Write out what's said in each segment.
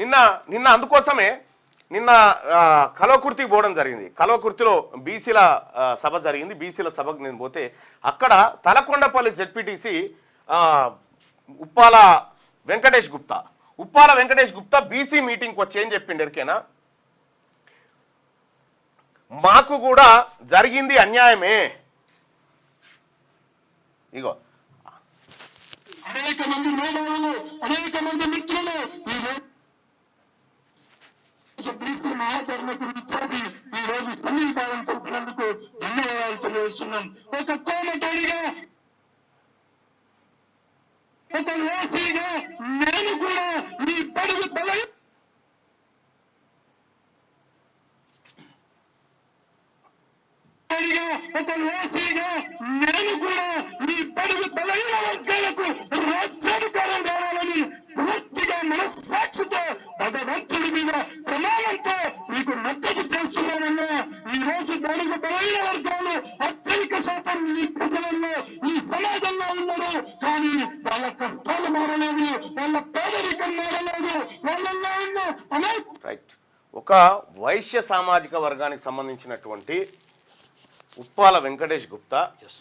నిన్న నిన్న అందుకోసమే నిన్న కల్వకుర్తికి పోవడం జరిగింది. కల్వకుర్తిలో బీసీల సభ జరిగింది. బీసీల సభకు నేను పోతే అక్కడ తలకొండపల్లి జెడ్పీటీసీ ఉప్పాల వెంకటేష్ గుప్తా బీసీ మీటింగ్కి వచ్చి ఏం చెప్పిండు ఎరికేనా, మాకు కూడా జరిగింది అన్యాయమే. ఇగో అనేక మంది మేధావులు, అనేక మంది మిత్రులు బీసీ మహాధర్మకు ఇచ్చేసి ఈ రోజు సమీపాయం తెలిపినందుకు ధన్యవాదాలు తెలియజేస్తున్నాం. ఒక కోమటోడిగా, ఒక ఓసీగా నేను కూడా ఈ బడుగు బలహీన వర్గాలకు రాజ్యాధికారం రావాలని పూర్తిగా మనస్సాక్షితో భగవంతుడి మీద ప్రమాణంతో మీకు మద్దతు చేస్తున్నానన్నా ఈ రోజు బడుగు బలహీన వర్గాలు అత్యధిక శాతం ఈ ప్రజలలో ఈ సమాజంలో ఉన్నారు. కానీ వాళ్ళ కష్టాలు మారలేదు, వాళ్ళ పేదరికం మారలేదు, వాళ్ళల్లో ఉన్న రైట్. ఒక వైశ్య సామాజిక వర్గానికి సంబంధించినటువంటి ఉప్పాల వెంకటేష్ గుప్తా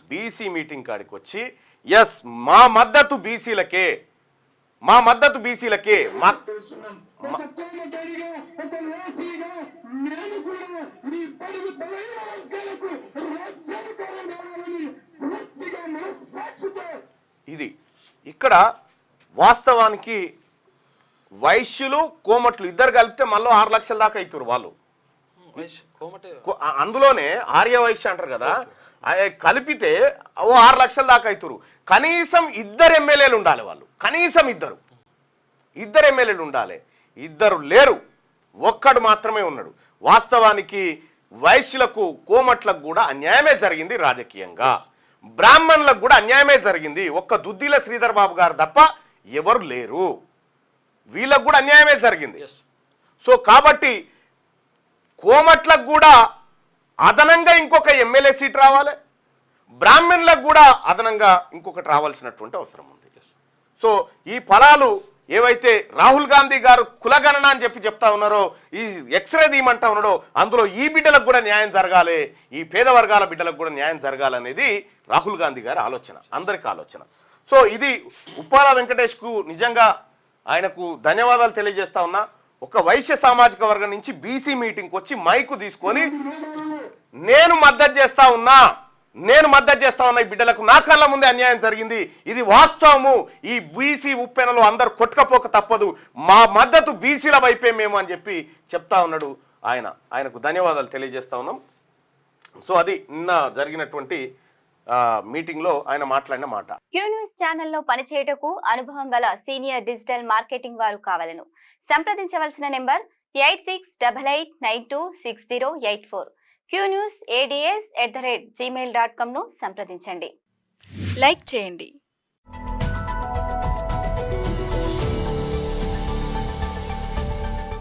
బీసీ మీటింగ్ కాడికి వచ్చి ఎస్ మా మద్దతు బీసీలకే, మా మద్దతు బీసీలకే, ఇది ఇక్కడ వాస్తవానికి వైశ్యులు కోమట్లు ఇద్దరు కలిపితే మళ్ళీ 6 లక్షల దాకా అవుతారు వాళ్ళు. అందులోనే ఆర్య వైశ్య అంటారు కదా, కలిపితే 6 లక్షల దాకా అవుతారు. కనీసం 2 ఎమ్మెల్యేలు ఉండాలి వాళ్ళు, కనీసం 2 ఎమ్మెల్యేలు ఉండాలి. 2 లేరు, ఒక్కడు మాత్రమే ఉన్నాడు. వాస్తవానికి వైశ్యులకు కోమట్లకు కూడా అన్యాయమే జరిగింది రాజకీయంగా, బ్రాహ్మణులకు కూడా అన్యాయమే జరిగింది. ఒక్క దుద్దిల శ్రీధర్ బాబు గారు తప్ప ఎవరు లేరు, వీళ్ళకు కూడా అన్యాయమే జరిగింది. సో కాబట్టి కోమట్లకు కూడా అదనంగా ఇంకొక ఎమ్మెల్యే సీట్ రావాలి, బ్రాహ్మణులకు కూడా అదనంగా ఇంకొకటి రావాల్సినటువంటి అవసరం ఉంది. సో ఈ ఫలాలు ఏవైతే రాహుల్ గాంధీ గారు కులగణన అని చెప్తా ఉన్నారో, ఈ ఎక్స్రే తీయమంటా ఉన్నాడో, అందులో ఈ బిడ్డలకు కూడా న్యాయం జరగాలి, ఈ పేద వర్గాల బిడ్డలకు కూడా న్యాయం జరగాలనేది రాహుల్ గాంధీ గారి ఆలోచన, అందరికీ ఆలోచన. సో ఇది ఉప్పాల వెంకటేష్కు నిజంగా ఆయనకు ధన్యవాదాలు తెలియజేస్తా ఉన్నా. ఒక వైశ్య సామాజిక వర్గం నుంచి బీసీ మీటింగ్కి వచ్చి మైకు తీసుకొని నేను మద్దతు చేస్తా ఉన్నా ఈ బిడ్డలకు, నా కళ్ళ ముందే అన్యాయం జరిగింది, ఇది వాస్తవము, ఈ బీసీ ఉప్పెనలో అందరు కొట్టుకపోక తప్పదు, మా మద్దతు బీసీల వైపే మేము అని చెప్పి చెప్తా ఉన్నాడు ఆయనకు ధన్యవాదాలు తెలియజేస్తా ఉన్నాం. సో అది నిన్న జరిగినటువంటి మీటింగ్ లో ఆయన మాట్లాడిన మాట. క్యూ న్యూస్ ఛానల్లో పనిచేయటకు అనుభవం గల సీనియర్ డిజిటల్ మార్కెటింగ్ వారు కావాలను సంప్రదించవలసిన నెంబర్ 8688926084. qnewsads@gmail.com ను సంప్రదించండి. లైక్ చేయండి,